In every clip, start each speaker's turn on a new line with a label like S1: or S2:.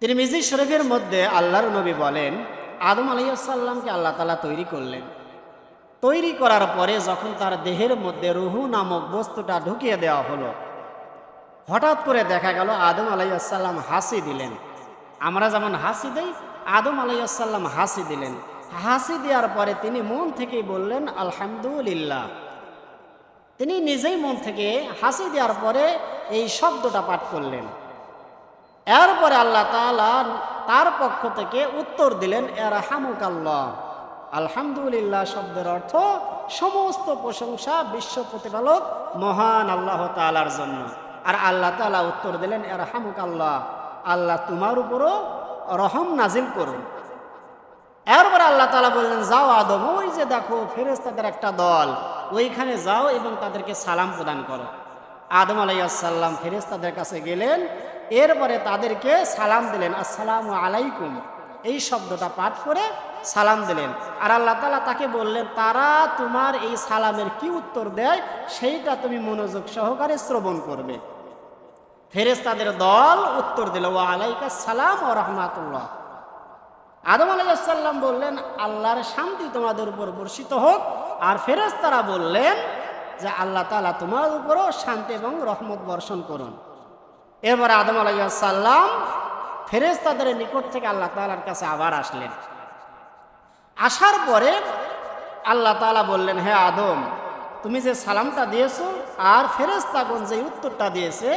S1: তিরমিজি শরীফের মধ্যে আল্লাহর নবী বলেন, আদম আলাইহিস সালামকে আল্লাহ তাআলা তৈরি করলেন। তৈরি করার পরে যখন তার দেহের মধ্যে রুহু নামক বস্তুটা ঢুকিয়ে দেওয়া হলো, হঠাৎ করে দেখা গেল আদম আলাইহিস সালাম হাসি দিলেন। আমরা যেমন হাসি দেই, আদম আলাইহিস সালাম হাসি দিলেন। হাসি দেওয়ার পরে তিনি মন থেকেই বললেন আলহামদুলিল্লাহ। তিনি নিজেই মন থেকে হাসি দেওয়ার পরে এই শব্দটা পাঠ করলেন। এরপরে আল্লাহ তাআলা তার পক্ষ থেকে উত্তর দিলেন ইয়ারহামুকাল্লাহ। আলহামদুলিল্লাহ শব্দের অর্থ সমস্ত প্রশংসা বিশ্ব প্রতিপালক মহান আল্লাহ তাআলার জন্য। আর আল্লাহ তাআলা উত্তর দিলেন ইয়ারহামুকাল্লাহ, আল্লাহ তোমার উপরও রহম নাজিল করুন। এরপরে আল্লাহ তাআলা বললেন, যাও আদম, ওই যে দেখো ফেরেশতাদের একটা দল, ওইখানে যাও এবং তাদেরকে সালাম প্রদান করো। আদম আলাইহিস সালাম ফেরেশতাদের কাছে গেলেন, এরপরে তাদেরকে সালাম দিলেন, আসসালামু আলাইকুম, এই শব্দটা পাঠ করে সালাম দিলেন। আর আল্লাহ তাআলা তাকে বললেন, তারা তোমার এই সালামের কি উত্তর দেয় সেইটা তুমি মনোযোগ সহকারে শ্রবণ করবে। ফেরেশতাদের দল উত্তর দিল, ওয়া আলাইকাস সালাম ওয়া রাহমাতুল্লাহ। আদম আলাইহিস সালাম বললেন, আল্লাহর শান্তি তোমাদের উপর বর্ষিত হোক। আর ফেরেশতারা বললেন যে আল্লাহ তাআলা তোমার উপরও শান্তি এবং রহমত বর্ষণ করুন। এরপরে আদম আলাইহিস সালাম ফেরেশতাদের নিকট থেকে আল্লাহ তাআলার কাছে আবার আসলেন। আসার পরে আল্লাহ তাআলা বললেন, হে আদম, তুমি যে সালামটা দিয়েছো আর ফেরেশতাগণ যে উত্তরটা দিয়েছে,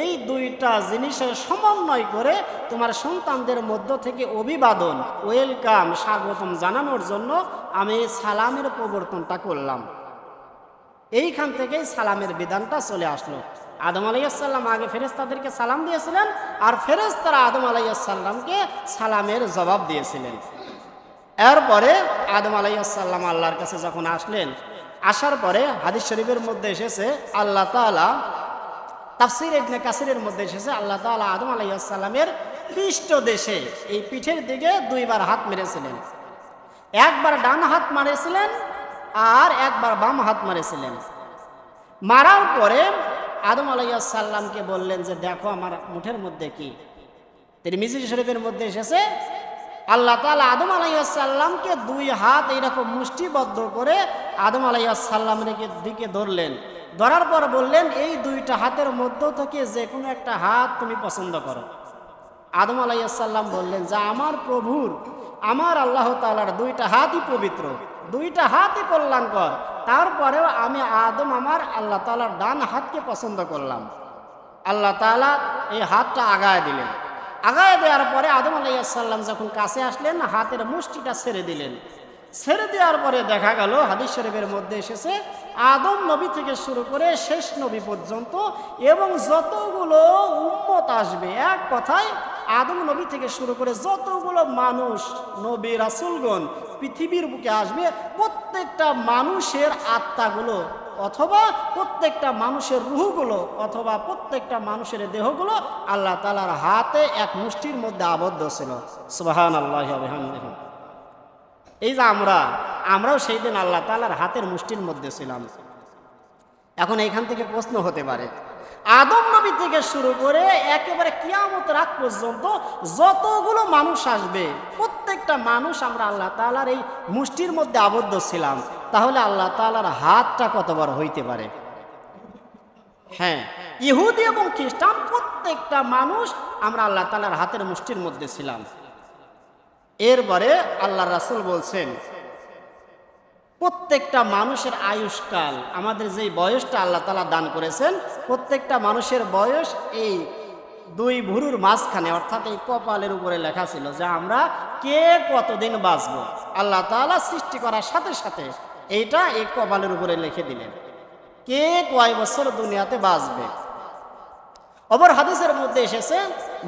S1: এই দুইটা জিনিসের সমন্বয় করে তোমার সন্তানদের মধ্য থেকে অভিবাদন, ওয়েলকাম, স্বাগতম জানানোর জন্য আমি সালামের প্রবর্তনটা করলাম। এইখান থেকেই সালামের বিধানটা চলে আসলো। আদম আলাইহিস সালাম আগে ফেরেশতাদেরকে সালাম দিয়েছিলেন, আর ফেরেশতারা আদম আলাইহিস সালামকে সালামের জবাব দিয়েছিলেন। এরপরে আদম আলাইহিস সালাম আল্লাহর কাছে যখন আসলেন, আসার পরে হাদিস শরীফের মধ্যে এসেছে, আল্লাহ তাআলা তাফসীর ইবনে কাসিরের মধ্যে এসেছে, আল্লাহ তাআলা আদম আলাইহিস সালামের পৃষ্ঠ দেশে, এই পিঠের দিকে দুইবার হাত মেরেছিলেন। একবার ডান হাত মারেছিলেন আর একবার বাম হাত মারেছিলেন। মারার পরে আদম আলাইহিস সালামকে বললেন যে দেখো আমার মুঠের মধ্যে কি। তিরমিজি শরীফের মধ্যে এসেছে, আল্লাহ তাআলা আদম আলাইহিস সালামকে দুই হাত এইরকম মুষ্টিবদ্ধ করে আদম আলাইহিস সালামের দিকে ধরলেন। ধরার পর বললেন, এই দুইটা হাতের মধ্য থেকে যে কোনো একটা হাত তুমি পছন্দ করো। আদম আলাইহিস সালাম বললেন যে আমার প্রভুর, আমার আল্লাহ তাআলার দুইটা হাতই পবিত্র, দুইটা হাতই কল্যাণকর, তারপরেও আমি আদম আমার আল্লাহ তাআলার ডান হাতকে পছন্দ করলাম। আল্লাহ তাআলা এই হাতটা আগায় দিলেন। আগায় দেওয়ার পরে আদম আলাইহিস সালাম যখন কাছে আসলেন, হাতের মুষ্টিটা ছেড়ে দিলেন। ছেড়ে দেওয়ার পরে দেখা গেল হাদিস শরীফের মধ্যে এসেছে, আদম নবী থেকে শুরু করে শেষ নবী পর্যন্ত এবং যতগুলো উম্মত আসবে, এক কথায় আদম নবী থেকে শুরু করে যতগুলো মানুষ, নবী রাসূলগণ পৃথিবীর বুকে আসবে, প্রত্যেকটা মানুষের আত্মাগুলো অথবা প্রত্যেকটা মানুষের রূহগুলো অথবা প্রত্যেকটা মানুষের দেহগুলো আল্লাহ তাআলার হাতে এক মুষ্টির মধ্যে আবদ্ধ ছিল। সুবহানাল্লাহি ওয়া বিহামদিহি। এই যে আমরাও সেই দিন আল্লাহ তাআলার হাতের মুষ্টির মধ্যে ছিলাম। এখন এইখান থেকে প্রশ্ন হতে পারে, আদম নবী থেকে শুরু করে একেবারে কিয়ামতের আগ পর্যন্ত যতগুলো মানুষ আসবে, প্রত্যেকটা মানুষ আমরা আল্লাহ তাআলার এই মুষ্টির মধ্যে আবদ্ধ ছিলাম, তাহলে আল্লাহ তাআলার হাতটা কত বড় হইতে পারে? হ্যাঁ, ইহুদি এবং খ্রিস্টান প্রত্যেকটা মানুষ আমরা আল্লাহ তাআলার হাতের মুষ্টির মধ্যে ছিলাম। এরপরে আল্লাহর রাসূল বলছেন, প্রত্যেকটা মানুষের আয়ুষ্কাল, আমাদের যেই বয়সটা আল্লাহ তাআলা দান করেছেন, প্রত্যেকটা মানুষের বয়স এই দুই ভুরুর মাঝখানে, অর্থাৎ এই কপালের উপরে লেখা ছিল যে আমরা কে কতদিন বাঁচবো। আল্লাহ তাআলা সৃষ্টি করার সাথে সাথে এইটা এই কপালের উপরে লিখে দিলেন, কে কয় বছর দুনিয়াতে বাঁচবে। অপর হাদিসের মধ্যে এসেছে,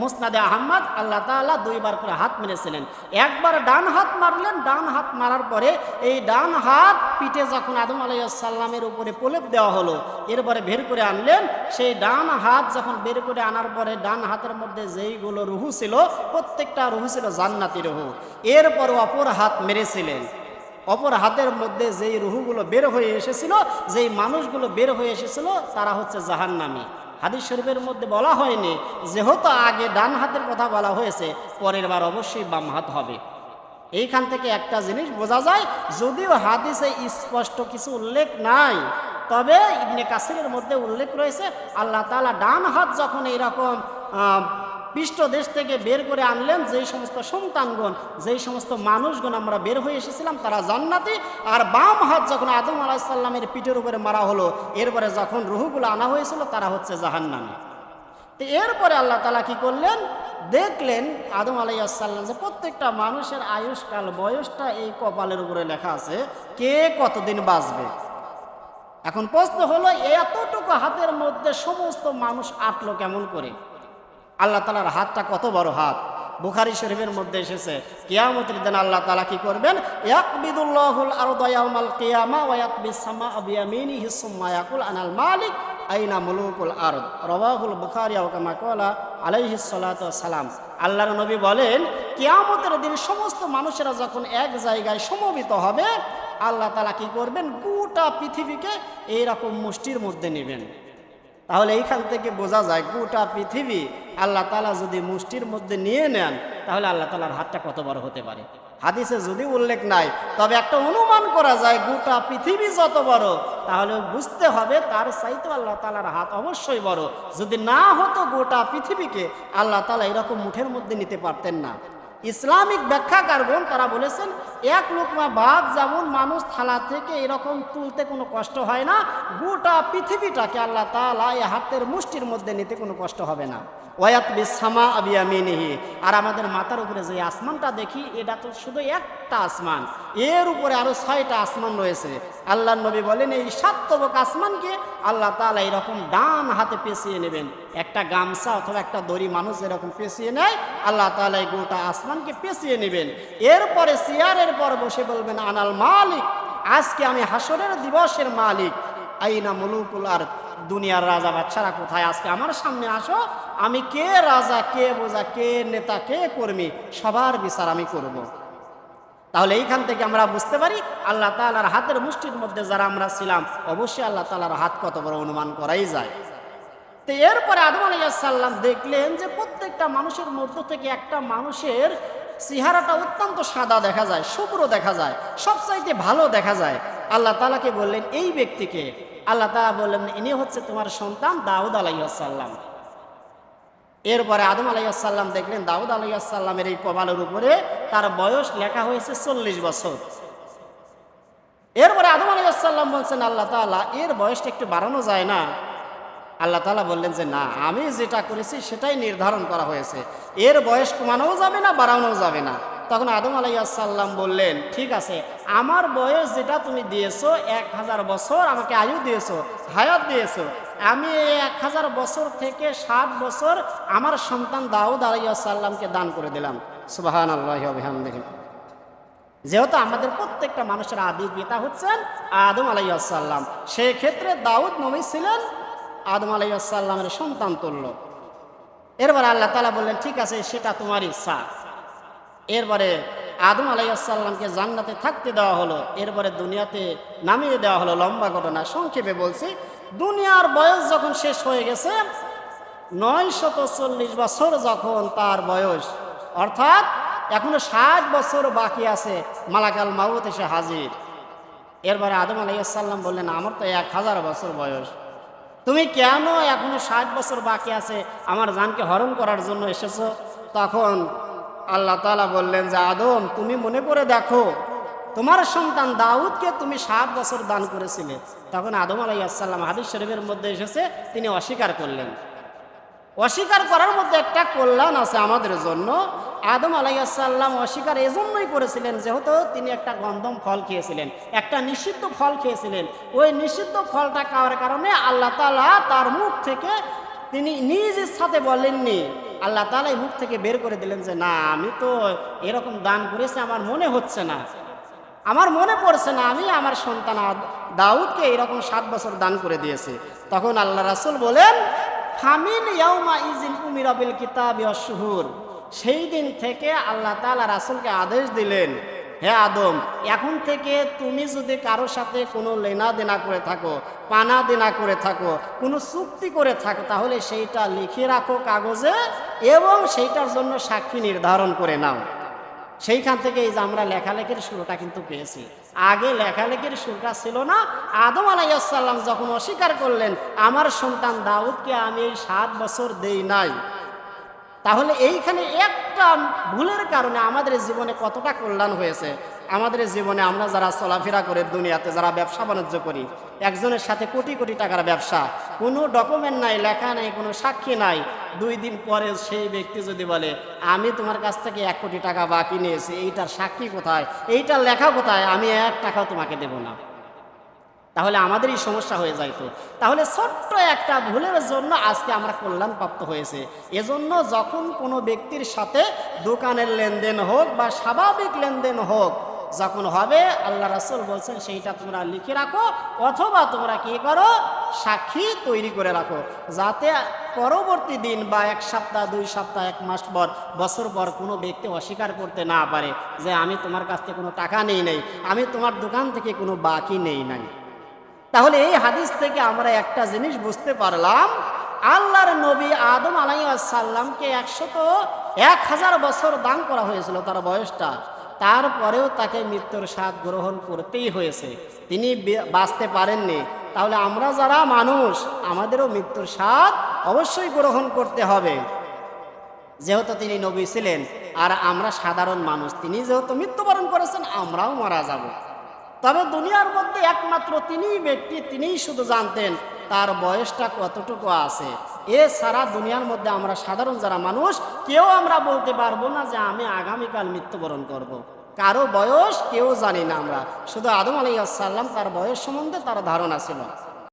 S1: মুসনাদে আহমদ, আল্লাহ তাআলা দুইবার করে হাত মেরেছিলেন। একবার ডান হাত মারলেন, ডান হাত মারার পরে এই ডান হাত পিঠে যখন আদম আলাইহিস সালামের উপরে প্রলেপ দেওয়া হলো, এরপরে বের করে আনলেন। সেই ডান হাত যখন বের করে আনার পরে ডান হাতের মধ্যে যেইগুলো রুহু ছিল, প্রত্যেকটা রুহু ছিল জান্নাতি রুহু। এরপর অপর হাত মেরেছিলেন, অপর হাতের মধ্যে যেই রুহুগুলো বের হয়ে এসেছিল, যেই মানুষগুলো বের হয়ে এসেছিল, তারা হচ্ছে জাহান্নামী। হাদিস শরীফের মধ্যে বলা হয়নি যেহেতু আগে ডান হাতের কথা বলা হয়েছে, পরের বার অবশ্যই বাম হাত হবে। এইখান থেকে একটা জিনিস বোঝা যায়, যদিও হাদিসে স্পষ্ট কিছু উল্লেখ নাই, তবে ইবনে কাসিরের মধ্যে উল্লেখ রয়েছে আল্লাহ তাআলা ডান হাত যখন এইরকম পৃষ্ঠ দেশ থেকে বের করে আনলেন, যেই সমস্ত সন্তানগণ, যেই সমস্ত মানুষগণ আমরা বের হয়ে এসেছিলাম তারা জান্নাতি, আর বাম হাত যখন আদম আলাইহিস সালামের পিঠের উপরে মারা হলো, এরপরে যখন রুহগুলো আনা হয়েছিল তারা হচ্ছে জাহান্নামী। তো এরপরে আল্লাহ তাআলা কি করলেন, দেখলেন আদম আলাইহিস সালাম যে প্রত্যেকটা মানুষের আয়ুষ্কাল, বয়সটা এই কপালের উপরে লেখা আছে, কে কতদিন বাঁচবে। এখন প্রশ্ন হলো, এতটুকু হাতের মধ্যে সমস্ত মানুষ আটলো কেমন করে? আল্লাহ তাআলার হাতটা কত বড় হাত। বুখারী শরীফের মধ্যে এসেছে কিয়ামতের দিন আল্লাহ তাআলা কি করবেন, ইয়াকবিদুল্লাহুল আরদা ইয়াউমাল কিয়ামা ওয়া ইয়াতবিস সামাআ বিয়ামিনিহি সুম্মা ইয়াকুল আনাল মালিক আইনা মুলুকুল আরদ, রাওয়াহুল বুখারী ওয়া কামা ক্বালা আলাইহিস সালাতু ওয়াস সালাম। আল্লাহর নবী বলেন, কিয়ামতের দিন সমস্ত মানুষেরা যখন এক জায়গায় সমবেত হবে, আল্লাহ তাআলা কি করবেন, গোটা পৃথিবীকে এইরকম মুষ্টির মধ্যে নেবেন। তাহলে এইখান থেকে বোঝা যায় গোটা পৃথিবী আল্লাহ তাআলা যদি মুষ্টির মধ্যে নিয়ে নেন, তাহলে আল্লাহ তাআলার হাতটা কত বড় হতে পারে। হাদিসে যদি উল্লেখ নাই, তবে একটা অনুমান করা যায় গোটা পৃথিবী যত বড়, তাহলে বুঝতে হবে তার চাইতে আল্লাহ তাআলার হাত অবশ্যই বড়। যদি না হতো গোটা পৃথিবীকে আল্লাহ তাআলা এরকম মুঠের মধ্যে নিতে পারতেন না। ইসলামিক ব্যাখ্যাকারগণ তারা বলেছেন, এক লোকমা ভাত যেমন মানুষ থালা থেকে এরকম তুলতে কোনো কষ্ট হয় না, গোটা পৃথিবীটাকে আল্লাহ তাআলা এই হাতের মুষ্টির মধ্যে নিতে কোনো কষ্ট হবে না। ওয়ায়াতবিস সামাআ বিয়ামিনিহি, আর আমাদের মাথার উপরে যে আসমানটা দেখি, এটা তো শুধু একটা আসমান, এর উপরে আরো 6টা আসমান রয়েছে। আল্লাহর নবী বলেন, এই 7 তবক আসমানকে আল্লাহ তাআলা এরকম ডান হাতে পেঁচিয়ে নেবেন। একটা গামছা অথবা একটা দড়ি মানুষ এরকম পেঁচিয়ে নেয়, আল্লাহ তাআলা এই গোটা আসমানকে পেঁচিয়ে নেবেন। এরপরে চেয়ারের পর বসে বলবেন, আনাল মালিক, আজকে আমি হাসরের দিবসের মালিক, আইনা মুলুকুল আরদ, দুনিয়ার রাজা বাদশারা কোথায়, আজকে আমার সামনে আসো, আমি কে রাজা, কে বোঝা, কে নেতা, কে কর্মী, সবার বিচার আমি করব। তাহলে এইখান থেকে আমরা বুঝতে পারি আল্লাহ তাআলার হাতের মুষ্টির মধ্যে যারা আমরা ছিলাম, অবশ্যই আল্লাহ তাআলার হাত কত বড় অনুমান করাই যায়। তো এরপরে আদম আলাইহিস সালাম দেখলেন যে প্রত্যেকটা মানুষের মধ্য থেকে একটা মানুষের চেহারাটা অত্যন্ত সাদা দেখা যায়, শুভ্র দেখা যায়, সবচাইতে ভালো দেখা যায়। আল্লাহ তাআলাকে বললেন, এই ব্যক্তিকে, আল্লাহ তাআলা বললেন, ইনি হচ্ছে তোমার সন্তান দাউদ আলাইহিস সালাম। এরপরে আদম আলাইহিস সালাম দেখলেন দাউদ আলাইহিস সালামের এই কপালের উপরে তার বয়স লেখা হয়েছে 40 বছর। এরপরে আদম আলাইহিস সালাম বলছেন, আল্লাহ তাআলা এর বয়সটা একটু বাড়ানো যায় না? আল্লাহ তাআলা বললেন যে না, আমি যেটা করেছি সেটাই নির্ধারণ করা হয়েছে, এর বয়স কমানোও যাবে না, বাড়ানোও যাবে না। তখন আদম আলাইহিস সালাম বললেন, ঠিক আছে, আমার বয়স যেটা তুমি দিয়েছো 1000 বছর আমাকে আয়ু দিয়েছো, হায়াত দিয়েছো, আমি এই 1000 বছর থেকে 60 বছর আমার সন্তান দাউদ আলাইহিস সালামকে দান করে দিলাম। সুবহানাল্লাহি ওয়া বিহামদিহি। যেহেতু আমাদের প্রত্যেকটা মানুষের আদি পিতা হচ্ছেন আদম আলাইহিস সালাম, সেই ক্ষেত্রে দাউদ নবী ছিলেন আদম আলাইহিস সালামের সন্তান তুল্য। এরপরে আল্লাহ তাআলা বললেন, ঠিক আছে, সেটা তোমার ইচ্ছা। এরপরে আদম আলাইহিস সালামকে জান্নাতে থাকতে দেওয়া হলো, এরপরে দুনিয়াতে নামিয়ে দেওয়া হলো। লম্বা ঘটনা, সংক্ষেপে বলছি, দুনিয়ার বয়স যখন শেষ হয়ে গেছে, 940 বছর যখন তার বয়স, অর্থাৎ এখনো 60 বছর বাকি আছে, মালাকাল মাউত এসে হাজির। এরপরে আদম আলাইহিস সালাম বললেন, আমার তো 1000 বছর বয়স, তুমি কেন এখনো 60 বছর বাকি আছে আমার জানকে হরণ করার জন্য এসেছো? তখন আল্লাহ তাআলা বললেন যে, আদম, তুমি মনে করে দেখো, তোমার সন্তান দাউদকে তুমি 7 বছর দান করেছিলে। তখন আদম আলাইহিস সালাম, হাদিস শরীফের মধ্যে এসেছে, তিনি অস্বীকার করলেন। অস্বীকার করার মধ্যে একটা কল্যাণ আছে আমাদের জন্য। আদম আলাইহিস সালাম অস্বীকার এজন্যই করেছিলেন যেহেতু তিনি একটা গন্ধম ফল খেয়েছিলেন, একটা নিষিদ্ধ ফল খেয়েছিলেন। ওই নিষিদ্ধ ফলটা খাওয়ার কারণে আল্লাহ তাআলা তার মুখ থেকে, তিনি নিজ ইচ্ছাতে বলেননি, আল্লাহ তাআলা মুখ থেকে বের করে দিলেন যে না, আমি তো এরকম দান করেছি, আমার মনে হচ্ছে না, আমার মনে পড়ছে না, আমি আমার সন্তান দাউদকে এরকম 7 বছর দান করে দিয়েছি। তখন আল্লাহ রাসূল বলেন, ফামিন ইয়াউমা ইজিন উমিরা বিল কিতাবি ওয়াশ শুহুর, সেই দিন থেকে আল্লাহ তাআলা রাসূলকে আদেশ দিলেন হে আদম, এখন থেকে তুমি যদি কারোর সাথে কোনো লেনা দেনা করে থাকো, পানা দেনা করে থাকো, কোনো চুক্তি করে থাকো, তাহলে সেইটা লিখে রাখো কাগজে এবং সেইটার জন্য সাক্ষী নির্ধারণ করে নাও। সেইখান থেকে এই যে আমরা লেখালেখির শুরুটা কিন্তু পেয়েছি। আগে লেখালেখির শুরুটা ছিল না। আদম আলাইহিস সালাম যখন অস্বীকার করলেন আমার সন্তান দাউদকে আমি 7 বছর দেই নাই, তাহলে এইখানে একটা ভুলের কারণে আমাদের জীবনে কতটা কল্যাণ হয়েছে। আমাদের জীবনে আমরা যারা চলাফেরা করে দুনিয়াতে যারা ব্যবসা বাণিজ্য করি, একজনের সাথে কোটি কোটি টাকার ব্যবসা, কোনো ডকুমেন্ট নাই, লেখা নাই, কোনো সাক্ষী নাই, 2 দিন পরে সেই ব্যক্তি যদি বলে আমি তোমার কাছ থেকে 1 কোটি টাকা বাকি নিয়েছি, এইটার সাক্ষী কোথায়, এইটার লেখা কোথায়, আমি 1 টাকাও তোমাকে দেব না, তাহলে আমাদেরই সমস্যা হয়ে যাইতো। তাহলে ছোট্ট একটা ভুলের জন্য আজকে আমরা কল্যাণপ্রাপ্ত হয়েছে। এজন্য যখন কোনো ব্যক্তির সাথে দোকানের লেনদেন হোক বা স্বাভাবিক লেনদেন হোক, যখন হবে আল্লাহ রাসূল বলছেন সেইটা তোমরা লিখে রাখো অথবা তোমরা কি করো, সাক্ষী তৈরি করে রাখো, যাতে পরবর্তী দিন বা 1 সপ্তাহ 2 সপ্তাহ 1 মাস পর বছর পর কোনো ব্যক্তি অস্বীকার করতে না পারে যে আমি তোমার কাছ থেকে কোনো টাকা নেই নাই, আমি তোমার দোকান থেকে কোনো বাকি নেই নাই। তাহলে এই হাদিস থেকে আমরা একটা জিনিস বুঝতে পারলাম, আল্লাহর নবী আদম আলাইহিস সালামকে 1000 বছর দান করা হয়েছিল তার বয়সটা, তারপরেও তাকে মৃত্যুর স্বাদ গ্রহণ করতেই হয়েছে, তিনি বাঁচতে পারেননি। তাহলে আমরা যারা মানুষ আমাদেরও মৃত্যুর স্বাদ অবশ্যই গ্রহণ করতে হবে, যেহেতু তিনি নবী ছিলেন আর আমরা সাধারণ মানুষ, তিনি যেহেতু মৃত্যুবরণ করেছেন আমরাও মারা যাব। তবে দুনিয়ার মধ্যে একমাত্র তিনিই ব্যক্তি, তিনিই শুধু জানতেন তার বয়সটা কতটুকু আছে। এছাড়া দুনিয়ার মধ্যে আমরা সাধারণ যারা মানুষ কেউ আমরা বলতে পারবো না যে আমি আগামীকাল মৃত্যুবরণ করব। কারো বয়স কেউ জানি না আমরা, শুধু আদম আলাইহিস সালাম তার বয়স সম্বন্ধে তার ধারণা ছিল।